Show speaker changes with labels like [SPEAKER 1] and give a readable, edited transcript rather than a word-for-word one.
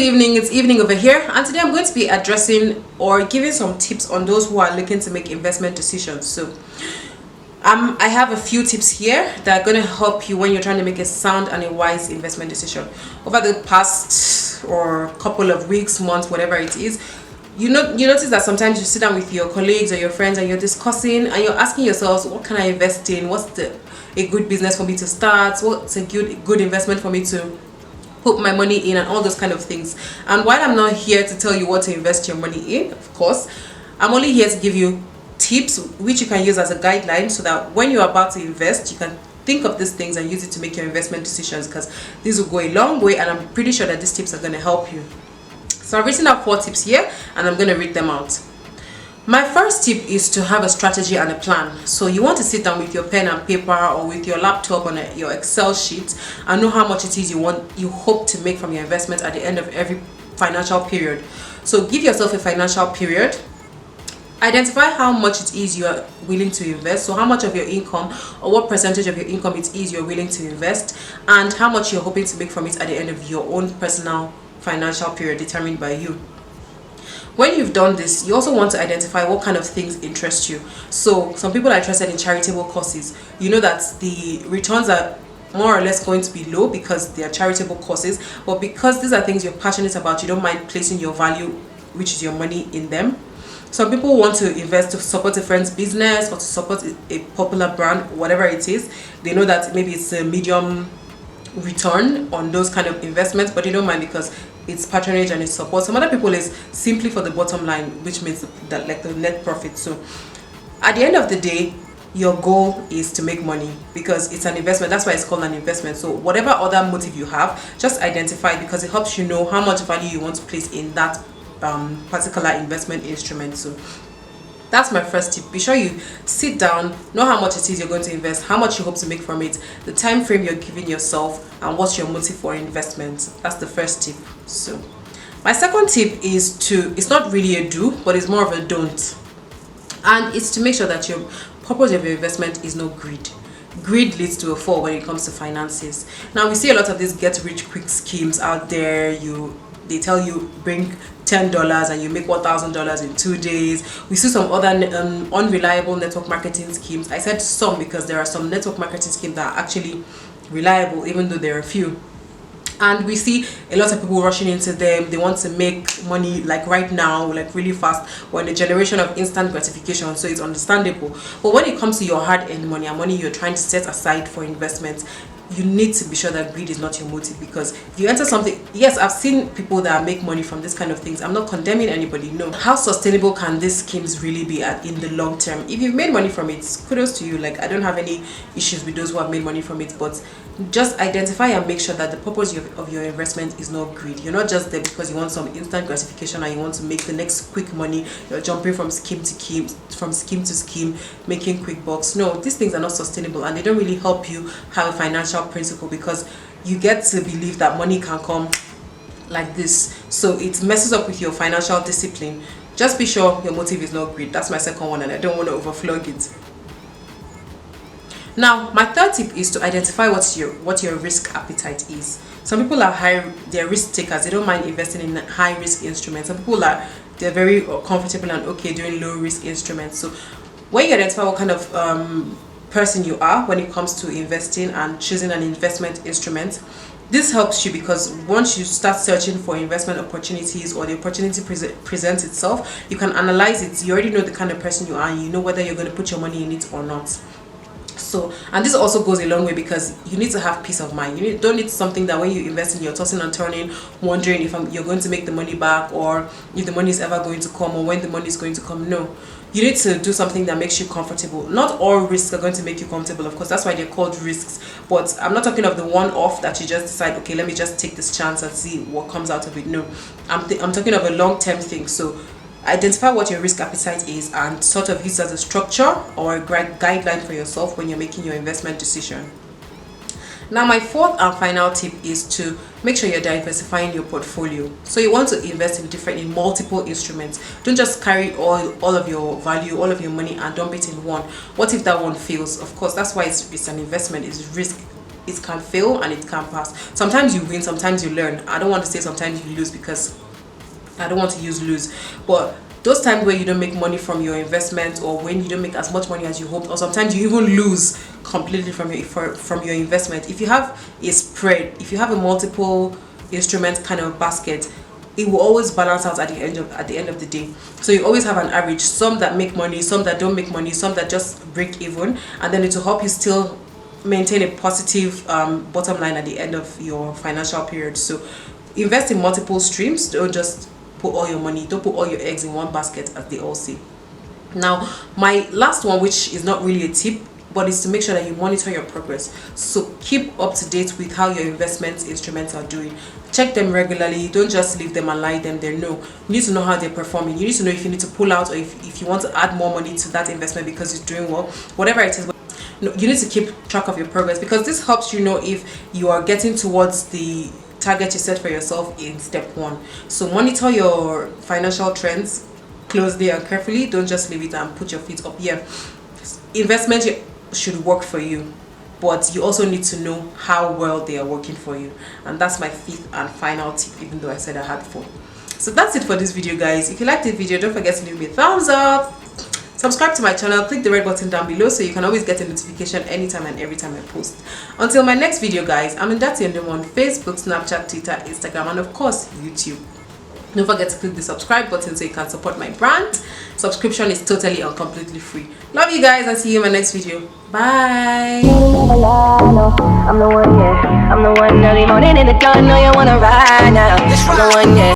[SPEAKER 1] good evening. It's evening over here, and today I'm going to be addressing or giving some tips on those who are looking to make investment decisions. So I have a few tips here that are going to help you when you're trying to make a sound and a wise investment decision. Over the past or couple of weeks, months, whatever it is, you notice that sometimes you sit down with your colleagues or your friends and you're discussing and you're asking yourselves, what can I invest in? What's a good business for me to start? What's a good investment for me to put my money in, and all those kind of things. And while I'm not here to tell you what to invest your money in, of course, I'm only here to give you tips which you can use as a guideline so that when you're about to invest, you can think of these things and use it to make your investment decisions, because this will go a long way, and I'm pretty sure that these tips are going to help you. So I've written out 4 tips here and I'm going to read them out. My first tip is to have a strategy and a plan. So you want to sit down with your pen and paper or with your laptop on your Excel sheet and know how much it is you hope to make from your investment at the end of every financial period. So give yourself a financial period. Identify how much it is you are willing to invest. So how much of your income or what percentage of your income it is you're willing to invest, and how much you're hoping to make from it at the end of your own personal financial period determined by you. When you've done this, you also want to identify what kind of things interest you. So some people are interested in charitable causes. You know that the returns are more or less going to be low because they are charitable causes, but because these are things you're passionate about, you don't mind placing your value, which is your money, in them. Some people want to invest to support a friend's business or to support a popular brand, whatever it is. They know that maybe it's a medium return on those kind of investments, but they don't mind because it's patronage and it's support. Some other people is simply for the bottom line, which means that like the net profit. So at the end of the day, your goal is to make money because it's an investment. That's why it's called an investment. So whatever other motive you have, just identify it, because it helps you know how much value you want to place in that particular investment instrument. So that's my first tip. Be sure you sit down, know how much it is you're going to invest, how much you hope to make from it, the time frame you're giving yourself, and what's your motive for investment. That's the first tip. So my second tip is it's not really a do, but it's more of a don't. And it's to make sure that your purpose of your investment is not greed. Greed leads to a fall when it comes to finances. Now we see a lot of these get rich quick schemes out there. They tell you bring $10 and you make $1,000 in 2 days. We see some other unreliable network marketing schemes. I said some because there are some network marketing schemes that are actually reliable, even though there are few. And we see a lot of people rushing into them. They want to make money like right now, like really fast. We're in a generation of instant gratification, so it's understandable. But when it comes to your hard-earned money and money you're trying to set aside for investments, you need to be sure that greed is not your motive. Because if you enter something, yes, I've seen people that make money from this kind of things. I'm not condemning anybody. No. How sustainable can these schemes really be in the long term? If you've made money from it, kudos to you. Like, I don't have any issues with those who have made money from it, but just identify and make sure that the purpose of your investment is not greed. You're not just there because you want some instant gratification and you want to make the next quick money. You're jumping from scheme to scheme, making quick bucks. No, these things are not sustainable, and they don't really help you have a financial principle, because you get to believe that money can come like this. So it messes up with your financial discipline. Just be sure your motive is not greed. That's my second one, and I don't want to overflog it. Now, my third tip is to identify what your risk appetite is. Some people are they're risk takers. They don't mind investing in high risk instruments. Some people they're very comfortable and okay doing low risk instruments. So when you identify what kind of person you are when it comes to investing and choosing an investment instrument, this helps you, because once you start searching for investment opportunities or the opportunity presents itself, you can analyze it. You already know the kind of person you are, and you know whether you're going to put your money in it or not. So, and this also goes a long way, because you need to have peace of mind. You don't need something that when you invest in, you're tossing and turning, wondering if you're going to make the money back, or if the money is ever going to come, or when the money is going to come. No, you need to do something that makes you comfortable. Not all risks are going to make you comfortable, of course. That's why they're called risks. But I'm not talking of the one-off that you just decide, okay, let me just take this chance and see what comes out of it. No, I'm talking of a long-term thing. So identify what your risk appetite is and sort of use as a structure or a guideline for yourself when you're making your investment decision. Now, my fourth and final tip is to make sure you're diversifying your portfolio. So you want to invest in multiple instruments. Don't just carry all of your value, all of your money, and dump it in one. What if that one fails? Of course, that's why it's an investment. It's risk it can fail and it can pass. Sometimes you win, sometimes you learn. I don't want to say sometimes you lose, because I don't want to use lose, but those times where you don't make money from your investment, or when you don't make as much money as you hoped, or sometimes you even lose completely from your investment. If you have a spread, if you have a multiple instrument kind of basket, it will always balance out at the end of the day. So you always have an average, some that make money, some that don't make money, some that just break even, and then it will help you still maintain a positive bottom line at the end of your financial period. So invest in multiple streams. Don't just put all your money, don't put all your eggs in one basket, as they all say. Now, my last one, which is not really a tip, but is to make sure that you monitor your progress. So keep up to date with how your investment instruments are doing. Check them regularly. Don't just leave them and lie them there. No, you need to know how they're performing. You need to know if you need to pull out, or if you want to add more money to that investment because it's doing well, whatever it is. No, you need to keep track of your progress, because this helps you know if you are getting towards the target you set for yourself in step 1. So monitor your financial trends closely and carefully. Don't just leave it and put your feet up. Yeah, investment should work for you, but you also need to know how well they are working for you. And that's my 5th and final tip, even though I said I had 4. So that's it for this video, guys. If you liked the video, don't forget to leave me a thumbs up, subscribe to my channel, click the red button down below so you can always get a notification anytime and every time I post. Until my next video, guys, I'm NdatseNdomo on Facebook, Snapchat, Twitter, Instagram, and of course YouTube. Don't forget to click the subscribe button so you can support my brand. Subscription is totally and completely free. Love you guys, and see you in my next video. Bye. I'm the one, yeah. I'm the one early morning in the dawn. No, you wanna ride now. I'm the one, yeah.